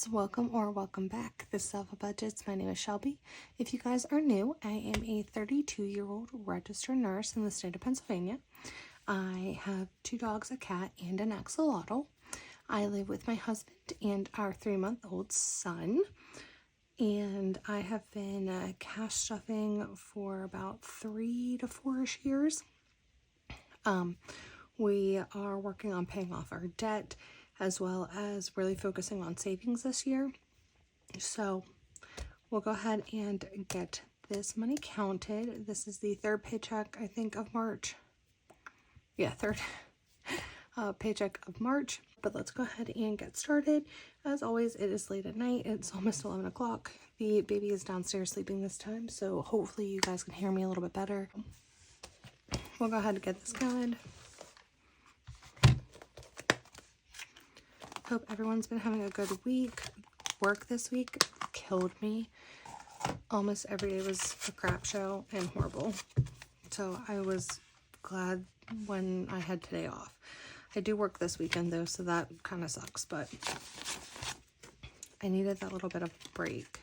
guys, welcome back. This is Alpha Budgets. My name is Shelby. If you guys are new, I am a 32-year-old registered nurse in the state of Pennsylvania. I have 2 dogs, a cat, and an axolotl. I live with my husband and our 3-month-old son. And I have been cash stuffing for about 3 to 4-ish years. We are working on paying off our debt, as well as really focusing on savings this year. So we'll go ahead and get this money counted. This is the 3rd paycheck, I think, of March. Yeah, 3rd paycheck of March. But let's go ahead and get started. As always, it is late at night. It's almost 11 o'clock. The baby is downstairs sleeping this time, so hopefully you guys can hear me a little bit better. We'll go ahead and get this going. Hope everyone's been having a good week. Work this week killed me. Almost every day was a crap show and horrible. So I was glad when I had today off. I do work this weekend though, so that kind of sucks, but I needed that little bit of break.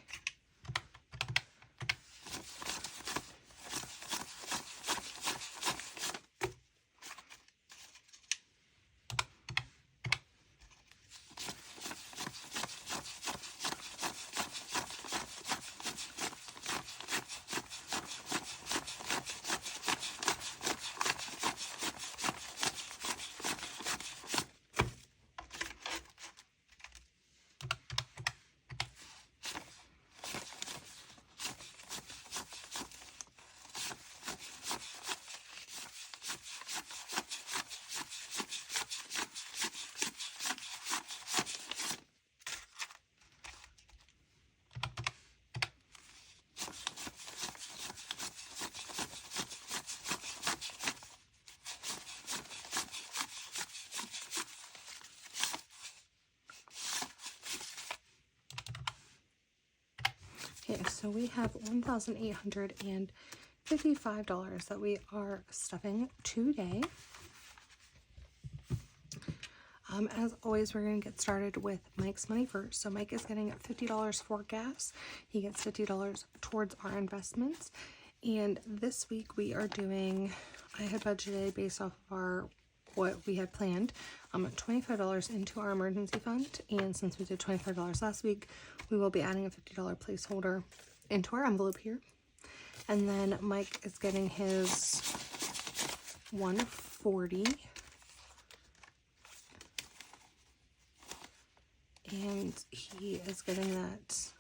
Okay, so we have $1,855 that we are stuffing today. As always, we're going to get started with Mike's money first. So Mike is getting $50 for gas. He gets $50 towards our investments. And this week we are doing, I had budgeted based off of what we had planned, $25 into our emergency fund. And since we did $25 last week, we will be adding a $50 placeholder into our envelope here. And then Mike is getting his $140. And he is getting that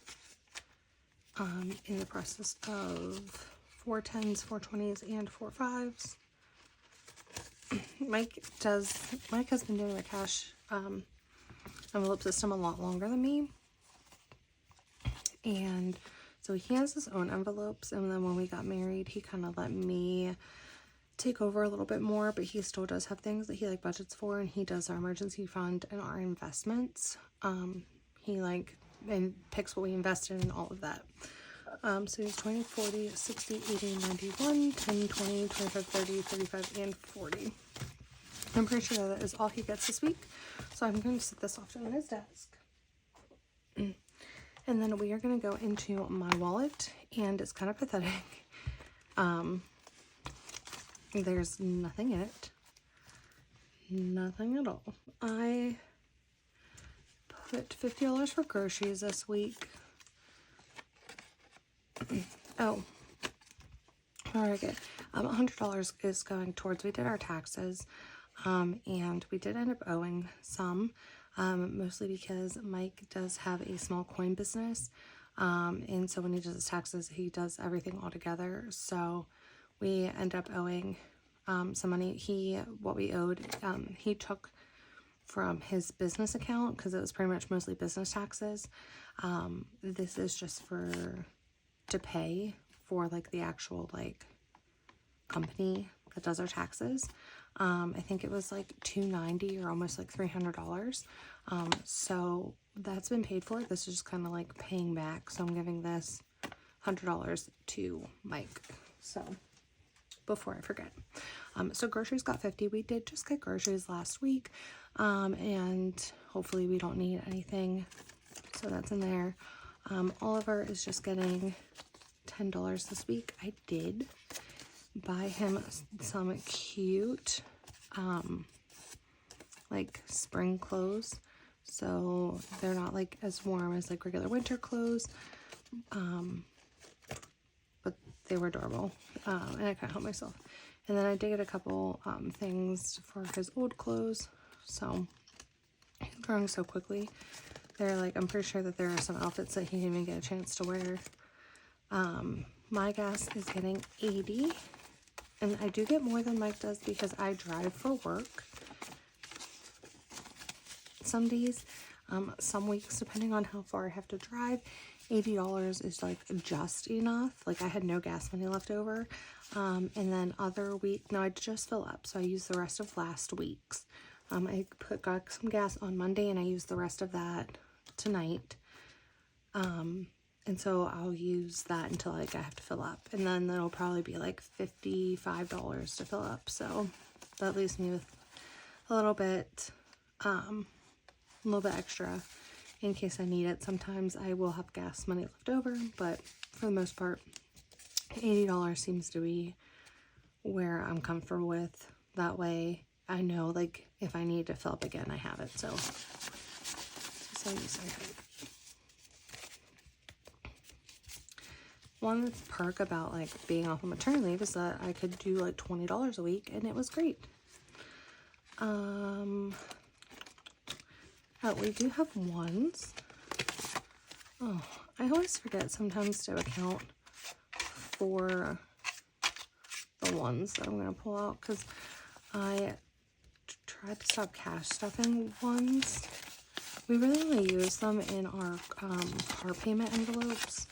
in the process of 4 10s, 4 20s, and 4 5s. Mike has been doing the cash envelope system a lot longer than me. And so he has his own envelopes, and then when we got married, he kind of let me take over a little bit more, but he still does have things that he budgets for, and he does our emergency fund and our investments. He and picks what we invest in and all of that. So he's 20, 40, 60, 80, 91, 10, 20, 25, 30, 35, and 40. I'm pretty sure that is all he gets this week. So I'm going to set this off on his desk. And then we are going to go into my wallet, and it's kind of pathetic. There's nothing in it. Nothing at all. I put $50 for groceries this week. Oh, alright, good. $100 is going towards, we did our taxes, and we did end up owing some, mostly because Mike does have a small coin business, and so when he does his taxes, he does everything all together, so we end up owing some money. What we owed, he took from his business account, because it was pretty much mostly business taxes. This is just to pay for the actual company that does our taxes. I think it was $290 or almost $300. So that's been paid for. This is just kind of paying back. So I'm giving this $100 to Mike. So before I forget. So groceries got $50. We did just get groceries last week. And hopefully we don't need anything so that's in there. Oliver is just getting $10 this week. I did buy him some cute like spring clothes, so they're not like as warm as like regular winter clothes, but they were adorable, and I couldn't help myself. And then I did get a couple things for his old clothes, so he's growing so quickly. They're like, I'm pretty sure that there are some outfits that he didn't even get a chance to wear. My gas is getting 80, and I do get more than Mike does because I drive for work some days. Some weeks, depending on how far I have to drive, $80 is like just enough. Like I had no gas money left over. And then other week, no, I just fill up, so I use the rest of last week's. I got some gas on Monday, and I used the rest of that tonight. And so I'll use that until like I have to fill up, and then that'll probably be like $55 to fill up. So that leaves me with a little bit extra in case I need it. Sometimes I will have gas money left over, but for the most part, $80 seems to be where I'm comfortable with. That way I know like if I need to fill up again, I have it. So one perk about like being off on maternity leave is that I could do like $20 a week, and it was great. Oh, we do have ones. Oh, I always forget sometimes to account for the ones that I'm going to pull out, because I tried to stop cash stuffing ones. We really only use them in our car payment envelopes.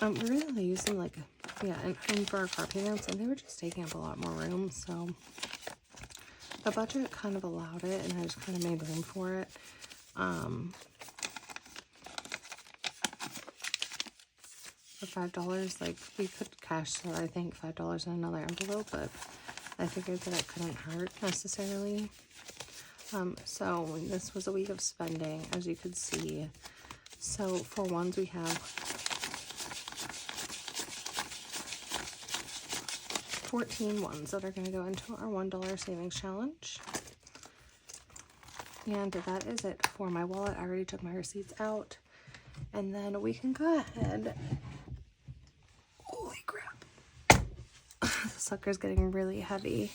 We really only use them like, yeah, and for our car payments, and they were just taking up a lot more room, so the budget kind of allowed it, and I just kind of made room for it. For $5, like, we could cash that, I think, $5 in another envelope, but I figured that it couldn't hurt necessarily. So this was a week of spending, as you could see. So for ones, we have 14 ones that are going to go into our $1 savings challenge. And that is it for my wallet. I already took my receipts out. And then we can go ahead. Holy crap. The sucker's getting really heavy.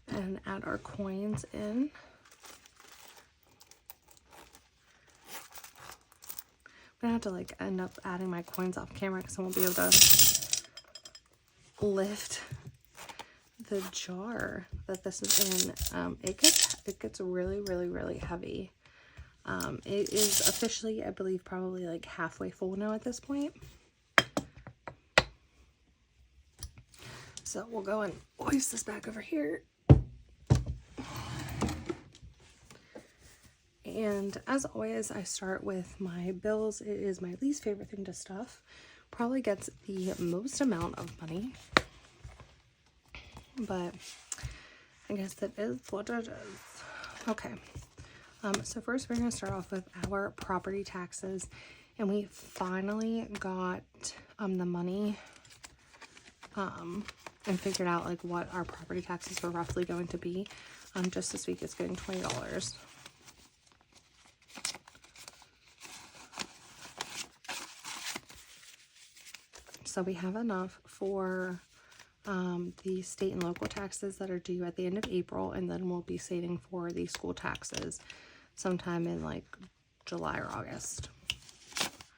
And add our coins in. I'm going to have to like end up adding my coins off camera because I won't be able to lift the jar that this is in. It gets really, really, really heavy. It is officially, I believe, probably like halfway full now at this point. So we'll go and hoist this back over here. And as always, I start with my bills. It is my least favorite thing to stuff. Probably gets the most amount of money, but I guess that is what it is. Okay, so first we're going to start off with our property taxes, and we finally got the money and figured out like what our property taxes were roughly going to be. Just this week it's getting $20. So we have enough for the state and local taxes that are due at the end of April, and then we'll be saving for the school taxes sometime in like July or August.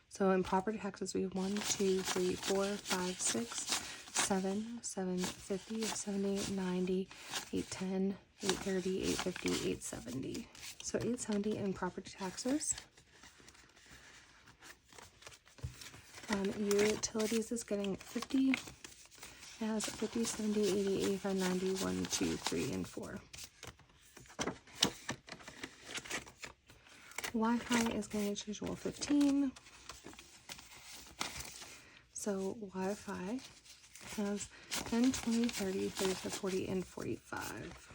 So in property taxes, we have 1, 2, 3, 4, 5, 6, 7, 750, 70, 90, 810, 830, 850, 870. So 870 in property taxes. Utilities is getting 50. It has 50, 70, 80, 85, 90, 1, 2, 3, and 4. Wi-Fi is getting its usual 15. So Wi-Fi has 10, 20, 30, 35, 40, and 45.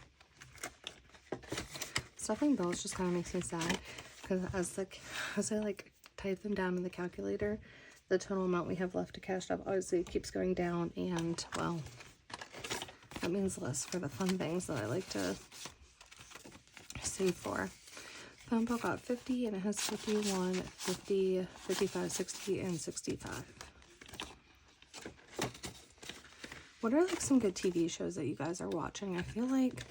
Stuffing bills just kind of makes me sad because as I like type them down in the calculator, the total amount we have left to cash up obviously keeps going down, and well, that means less for the fun things that I like to save for. Phone bill got 50, and it has 51, 50, 55, 60, and 65. What are like some good TV shows that you guys are watching? I feel like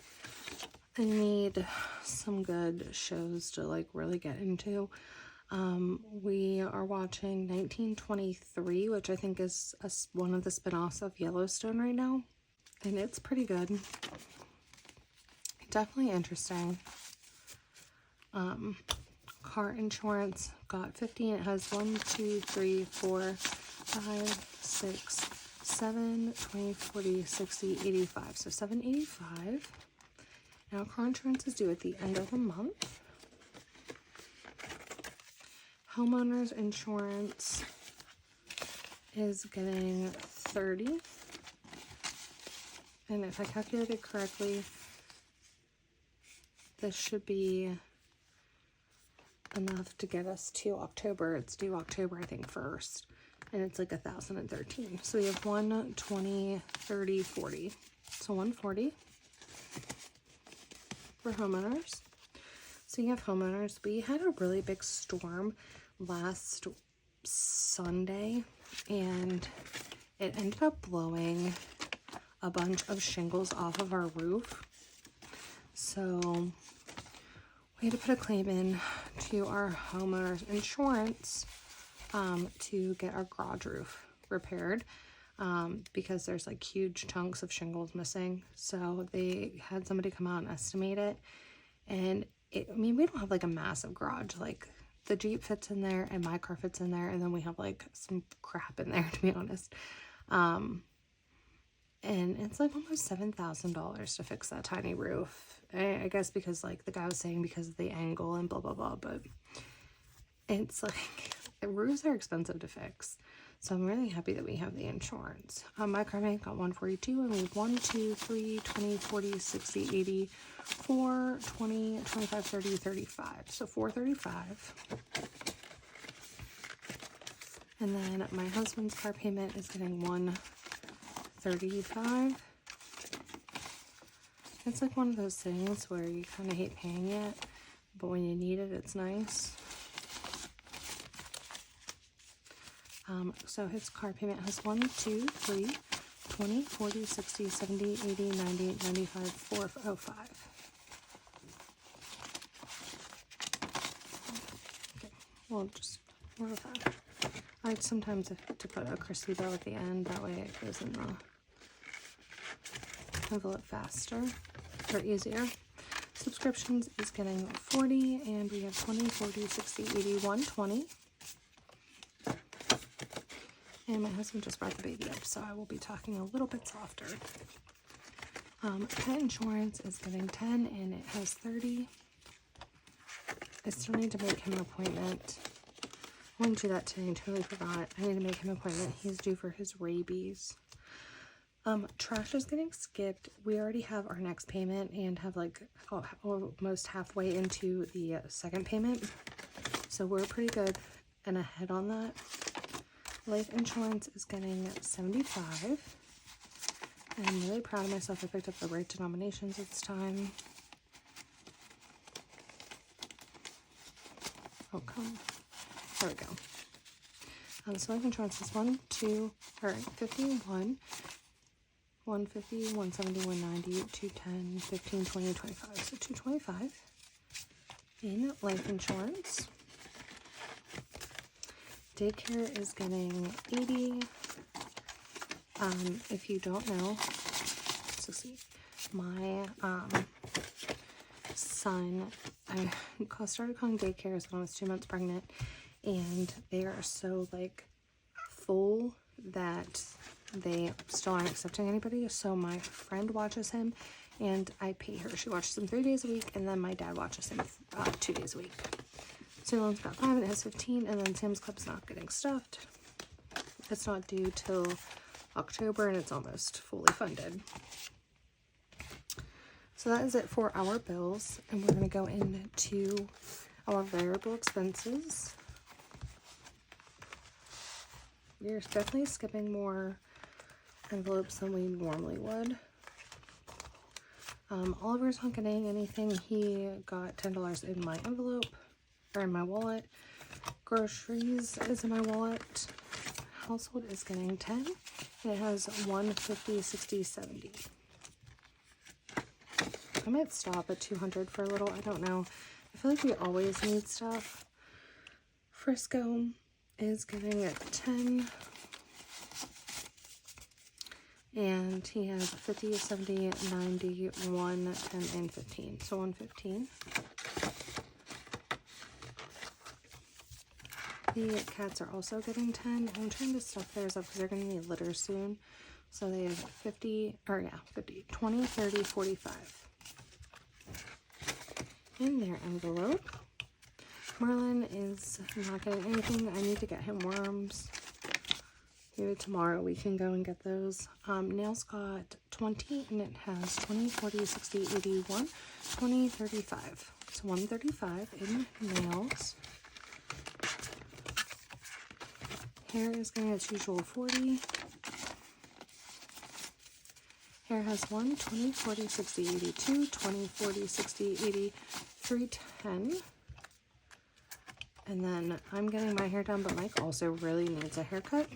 I need some good shows to like really get into. We are watching 1923, which I think is one of the spin-offs of Yellowstone right now, and it's pretty good. Definitely interesting. Car insurance got 50, and it has 1, 2, 3, 4, 5, 6, 7, 20, 40, 60, 85. So $785. Now car insurance is due at the end of the month. Homeowners insurance is getting 30. And if I calculated correctly, this should be enough to get us to October. It's due October, I think, 1st. And it's like 1,013. So we have 1, 20, 30, 40. So 140 for homeowners. So you have homeowners. We had a really big storm last Sunday, and it ended up blowing a bunch of shingles off of our roof. So we had to put a claim in to our homeowners insurance to get our garage roof repaired because there's like huge chunks of shingles missing. So they had somebody come out and estimate it. And I mean, we don't have like a massive garage. Like the Jeep fits in there and my car fits in there. And then we have like some crap in there, to be honest. And it's like almost $7,000 to fix that tiny roof. I guess because like the guy was saying because of the angle and blah, blah, blah. But it's like roofs are expensive to fix. So I'm really happy that we have the insurance. My car mate got 142, and we have 1, 2, 3, 20, 40, 60, 80, 4, 20, 25, 30, 35. So $435. And then my husband's car payment is getting $135. It's like one of those things where you kind of hate paying it, but when you need it, it's nice. So his car payment has 1, 2, 3, 20, 40, 60, 70, 80, 90, 95, 405. Okay, well, just 405. I like sometimes to put a Christie bill at the end, that way it goes in the envelope faster or easier. Subscriptions is getting 40, and we have 20, 40, 60, 80, 120. And my husband just brought the baby up, so I will be talking a little bit softer. Pet insurance is getting 10, and it has 30. I still need to make him an appointment. I want to do that today. I totally forgot. I need to make him an appointment. He's due for his rabies. Trash is getting skipped. We already have our next payment and have like almost halfway into the second payment. So we're pretty good and ahead on that. Life insurance is getting 75. And I'm really proud of myself. I picked up the right denominations this time. Oh, come. There we go. So life insurance is 51, 150, 170, 190, 210, 15, 20, 25. So $225 in life insurance. Daycare is getting 80. If you don't know, so see, my son, I started calling daycares when I was 2 months pregnant, and they are so like full that they still aren't accepting anybody. So my friend watches him, and I pay her. She watches him 3 days a week, and then my dad watches him 2 days a week. Salon's got 5, and it has 15, and then Sam's Club's not getting stuffed. It's not due till October, and it's almost fully funded. So that is it for our bills, and we're going to go into our variable expenses. You're definitely skipping more envelopes than we normally would. Oliver's not getting anything. He got $10 in my envelope, or in my wallet. Groceries is in my wallet. Household is getting 10. It has 1, 50, 60, 70. I might stop at 200 for a little. I don't know. I feel like we always need stuff. Frisco is getting it 10. And he has 50, 70, 90, 1, 10, and 15. So 115. The cats are also getting 10. I'm trying to stuff theirs up because they're going to need litter soon. So they have 50, 20, 30, 45. In their envelope. Merlin is not getting anything. I need to get him worms. Maybe tomorrow we can go and get those. Nails got 20, and it has 20, 40, 60, 81, 20, 35. So 135 in nails. Hair is getting its usual 40. Hair has 1, 20, 40, 60, 82, 20, 40, 60, 80, 310. And then I'm getting my hair done, but Mike also really needs a haircut.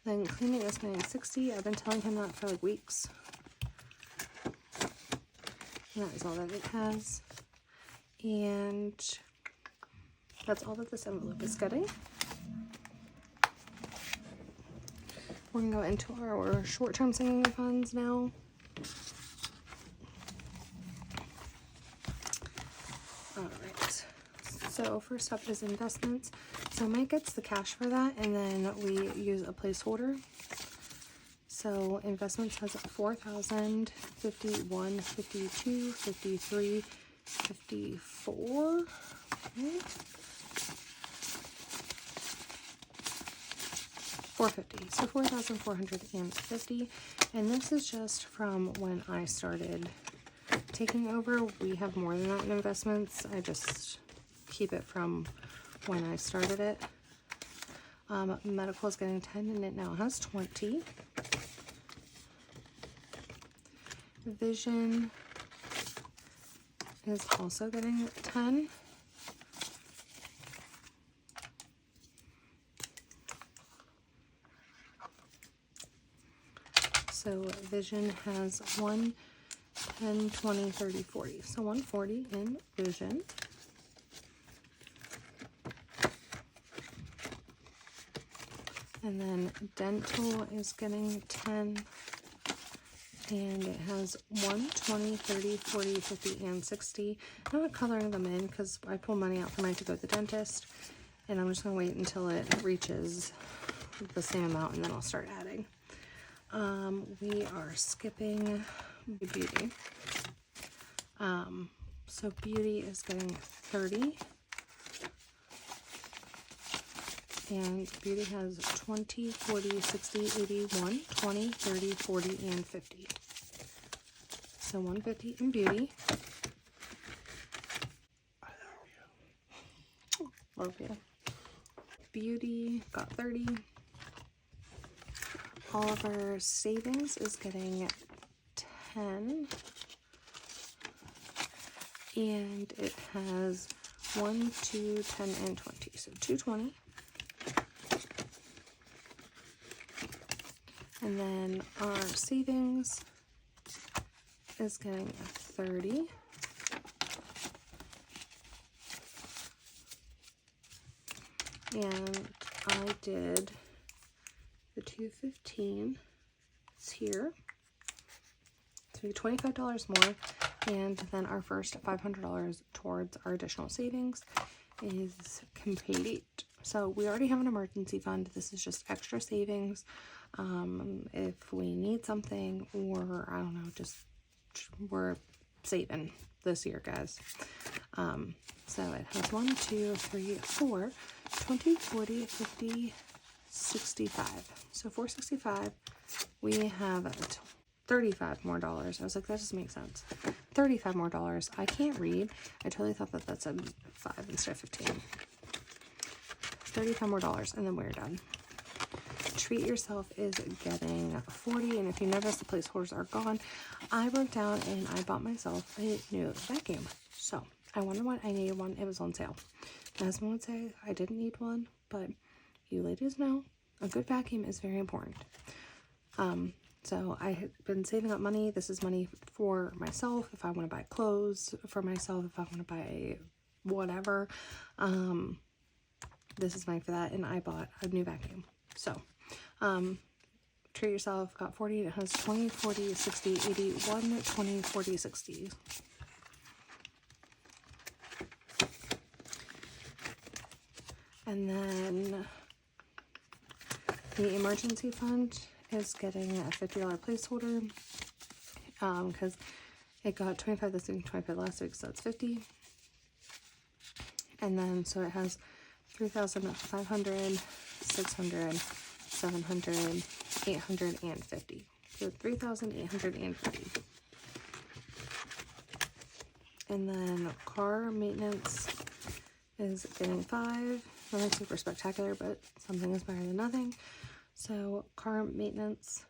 Then cleaning is getting 60. I've been telling him that for like weeks. And that is all that it has. And that's all that this envelope is getting. We're going to go into our short-term saving funds now. Alright. So first up is investments. So Mike gets the cash for that, and then we use a placeholder. So investments has 4,000, 51, 52, 53, 54. Okay. 450. So 4,450. And this is just from when I started taking over. We have more than that in investments. I just keep it from when I started it. Medical is getting 10, and it now has 20. Vision is also getting 10. So vision has 1, 10, 20, 30, 40. So 140 in vision. And then dental is getting 10, and it has 1, 20, 30, 40, 50, and 60. I'm not coloring them in because I pull money out for Mike to go to the dentist, and I'm just going to wait until it reaches the same amount, and then I'll start adding. We are skipping beauty. So beauty is getting 30. And beauty has 20, 40, 60, 81, 20, 30, 40, and 50. So 150 in beauty. I love you. Love you. Beauty got 30. Oliver savings is getting 10. And it has 1, 2, 10, and 20. So 220. And then our savings is getting 30. And I did the 215. It's here. So $25 more. And then our first $500 towards our additional savings is complete. So we already have an emergency fund. This is just extra savings. If we need something, or I don't know, just we're saving this year, guys. So it has 1, 2, 3, 4, 20, 40, 50, $465. So $465, we have $35 more. I was like, that doesn't make sense. $35 more. I can't read. I totally thought that said 5 instead of 15. $35 more, and then we're done. Treat Yourself is getting 40, and if you notice the placeholders are gone, I went down and I bought myself a new vacuum. So I wondered what I needed one. It was on sale. My husband would say I didn't need one, but you ladies know a good vacuum is very important. So I had been saving up money. This is money for myself if I want to buy clothes for myself, if I want to buy whatever. This is money for that, and I bought a new vacuum. So Treat Yourself got 40. It has 20, 40, 60, 80, 1, 20, 40, 60. And then the emergency fund is getting a $50 placeholder because it got 25 this week, 25 last week, so that's 50. And then so it has 3,500, 600, 700, 850. So 3,850. And then car maintenance is getting 5. Nothing super spectacular, but something is better than nothing. So car maintenance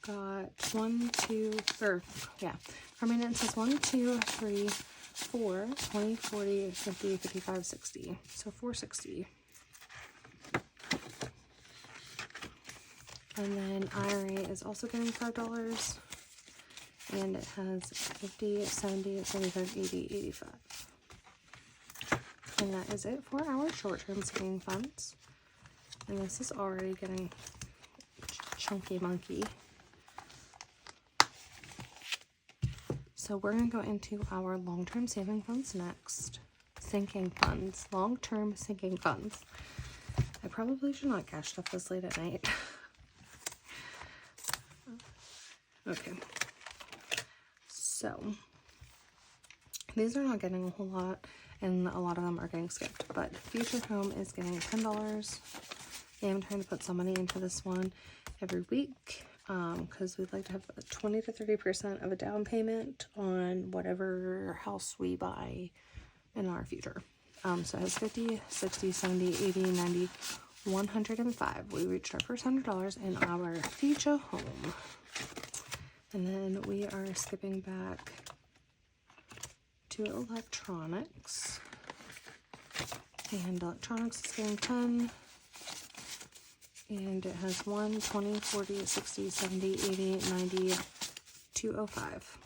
got car maintenance is 1, 2, 3, 4, 20, 40, 50, 55, 60. So 460. And then IRA is also getting $5. And it has 50, 70, 75, 80, 85. And that is it for our short-term saving funds. And this is already getting chunky monkey. So we're going to go into our long-term saving funds next. Sinking funds. Long-term sinking funds. I probably should not cash stuff this late at night. Okay. So these are not getting a whole lot, and a lot of them are getting skipped. But Future Home is getting $10. I am trying to put some money into this one every week because we'd like to have 20 to 30% of a down payment on whatever house we buy in our future. So it has 50, 60, 70, 80, 90, 105. We reached our first $100 in our Future Home. And then we are skipping back to electronics. And electronics is getting 10. And it has 1, 20, 40, 60, 70, 80, 90, 205.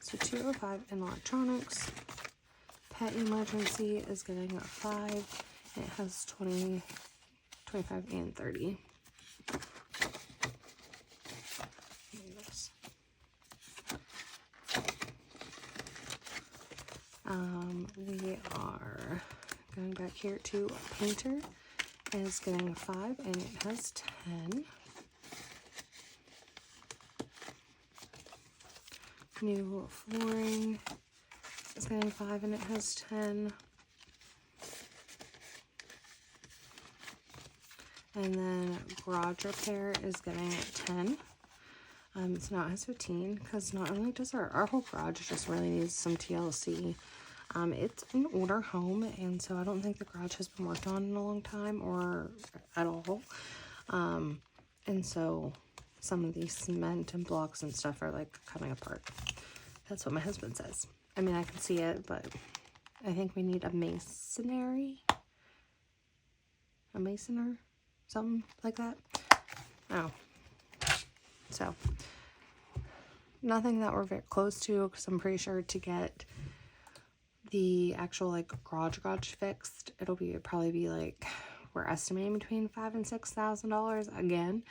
So 205 in electronics. Pet emergency is getting a 5. And it has 20, 25, and 30. We are going back here to Painter is getting a 5 and it has 10. New flooring is getting 5 and it has 10. And then garage repair is getting 10. So now it has 15 because not only does our whole garage just really needs some TLC. It's an older home, and so I don't think the garage has been worked on in a long time or at all. And so some of these cement and blocks and stuff are like coming apart. That's what my husband says. I mean, I can see it, but I think we need a masoner, something like that. Oh. So, nothing that we're very close to, because I'm pretty sure to get the actual like garage fixed, it'll probably be like, we're estimating between $5,000 and $6,000 again.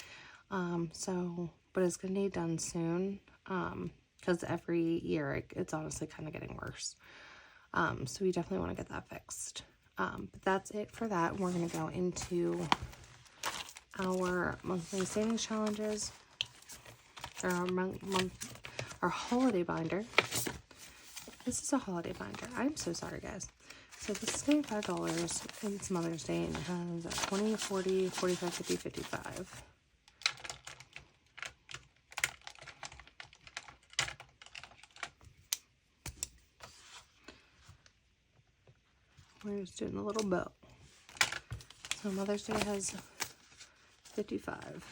So, but it's gonna need done soon, because every year it's honestly kind of getting worse. So we definitely want to get that fixed. But that's it for that. We're gonna go into our monthly savings challenges. Our holiday binder. This is a holiday binder. I'm so sorry, guys. So this is getting $5. It's Mother's Day and it has 20, 40, 45, 50, 55. We're just doing a little bow. So Mother's Day has 55.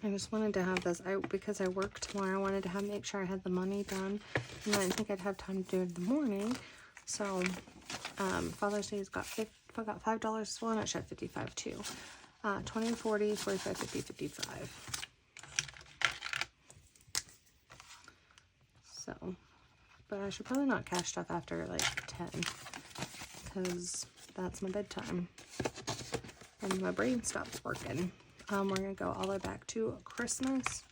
I just wanted to have this, because I work tomorrow, I wanted to make sure I had the money done, and I didn't think I'd have time to do it in the morning. So, Father's Day's got $5 as well, and it should 55 too. 20, 40, 45, 50, 55. So, but I should probably not cash stuff after like 10, because that's my bedtime, and my brain stops working. We're going to go all the way back to Christmas.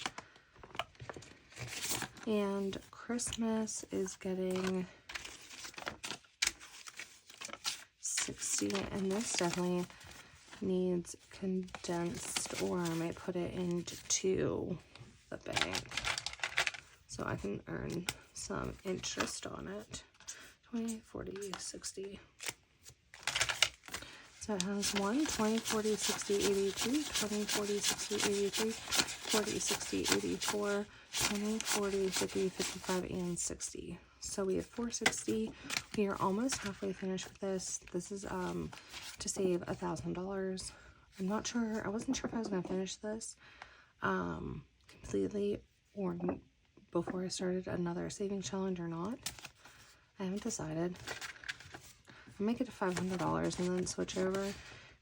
And Christmas is getting 60. And this definitely needs condensed, or I might put it into the bank so I can earn some interest on it. 20, 40, 60. So it has 1, 20, 40, 60, 82, 20, 40, 60, 83, 40, 60, 84, 20, 40, 50, 55, and 60. So we have 460. We are almost halfway finished with this. This is to save $1,000. I'm not sure. I wasn't sure if I was going to finish this completely or before I started another saving challenge or not. I haven't decided. I'll make it to $500 and then switch over,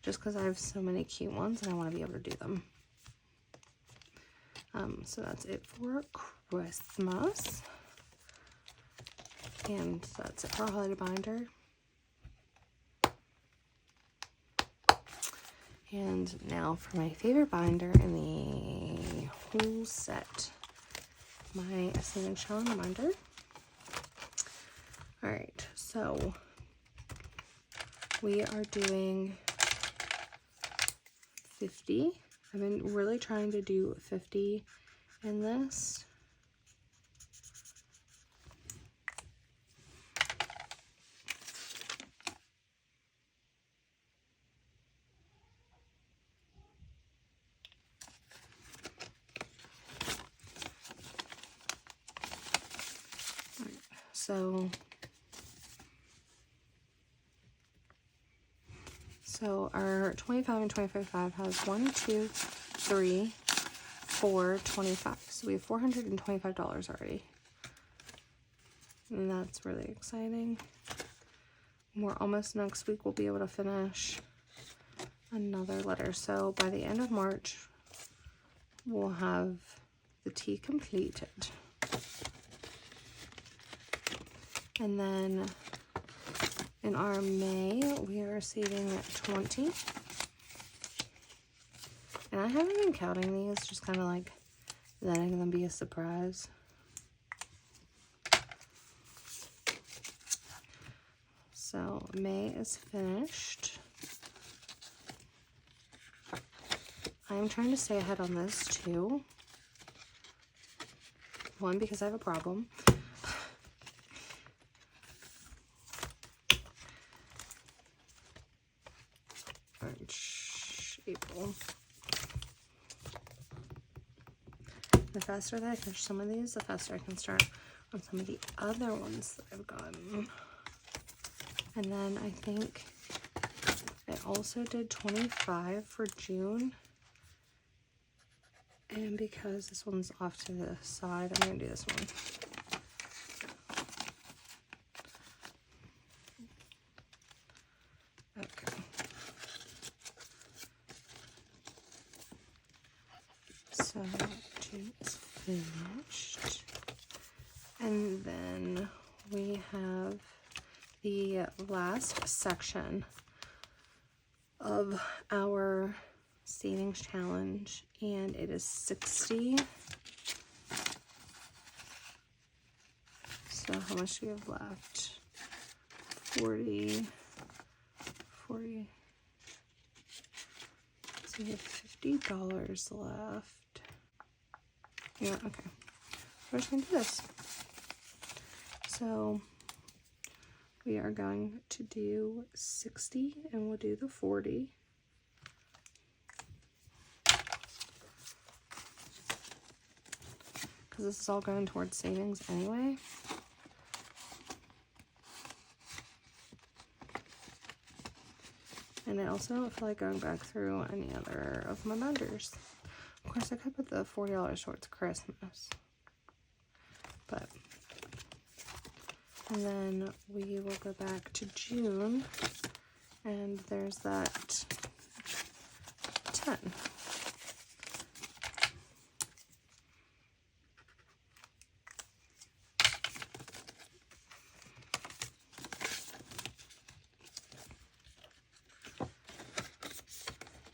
just because I have so many cute ones and I want to be able to do them. So that's it for Christmas. And that's it for a holiday binder. And now for my favorite binder in the whole set, my saving challenge binder. Alright, so we are doing 50. I've been really trying to do 50 in this. So our 25 and 25 has 1, 2, 3, 4, 25. So we have $425 already. And that's really exciting. We're almost next week, we'll be able to finish another letter. So by the end of March, we'll have the T completed. And then in our May, we are saving 20. And I haven't been counting these, just kind of like letting them be a surprise. So May is finished. I'm trying to stay ahead on this too. One, because I have a problem. March, April. The faster that I finish some of these, the faster I can start on some of the other ones that I've gotten. And then I think I also did 25 for June. And because this one's off to the side, I'm going to do this one. Okay. So June is finished. And then we have the last section of our savings challenge, and it is 60. So how much do we have left? 40. So we have $50 left. Yeah, okay. We're just going to do this. So we are going to do 60 and we'll do the 40. Because this is all going towards savings anyway. And I also don't feel like going back through any other of my binders. Of course, I could put the $40 towards Christmas. But, and then we will go back to June. And there's that 10.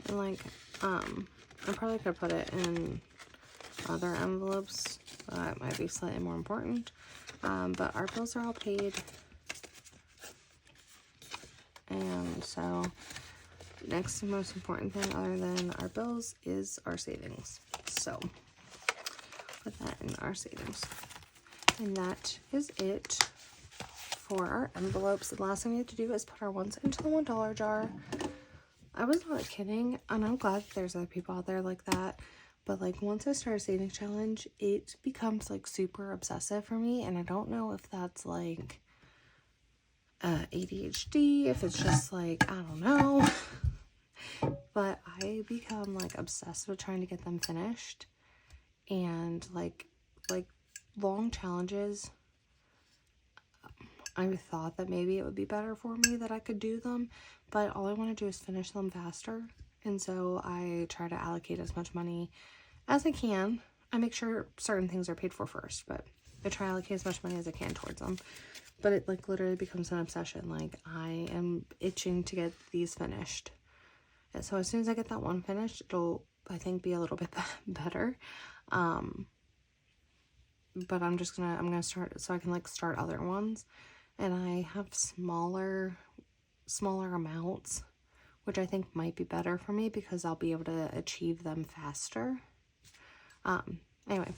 And like, I probably could put it in other envelopes that might be slightly more important. But our bills are all paid. And so, next most important thing other than our bills is our savings. So, put that in our savings. And that is it for our envelopes. The last thing we have to do is put our ones into the $1 jar. I was not kidding, and I'm glad that there's other people out there like that. But like once I start a savings challenge, it becomes like super obsessive for me, and I don't know if that's like ADHD, if it's just like, I don't know. But I become like obsessed with trying to get them finished, and like long challenges. I thought that maybe it would be better for me that I could do them, but all I want to do is finish them faster. And so I try to allocate as much money as I can. I make sure certain things are paid for first, but I try to allocate as much money as I can towards them. But it like literally becomes an obsession. Like I am itching to get these finished. And so as soon as I get that one finished, it'll, I think, be a little bit better. But I'm gonna start so I can like start other ones. And I have smaller amounts, which I think might be better for me because I'll be able to achieve them faster. Anyway,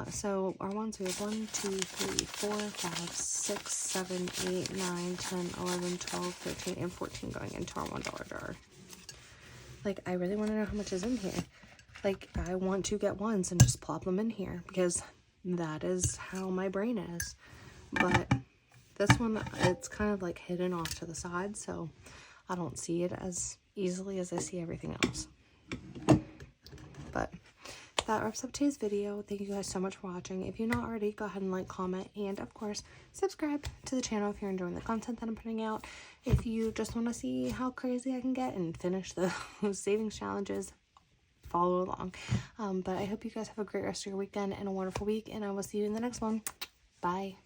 so our ones, we have 1, 2, 3, 4, 5, 6, 7, 8, 9, 10, 11, 12, 13, and 14 going into our $1 jar. Like, I really want to know how much is in here. Like, I want to get ones and just plop them in here because that is how my brain is. But this one, it's kind of like hidden off to the side, so I don't see it as easily as I see everything else. But that wraps up today's video. Thank you guys so much for watching. If you're not already, go ahead and like, comment, and of course, subscribe to the channel if you're enjoying the content that I'm putting out. If you just want to see how crazy I can get and finish the savings challenges, follow along. But I hope you guys have a great rest of your weekend and a wonderful week, and I will see you in the next one. Bye.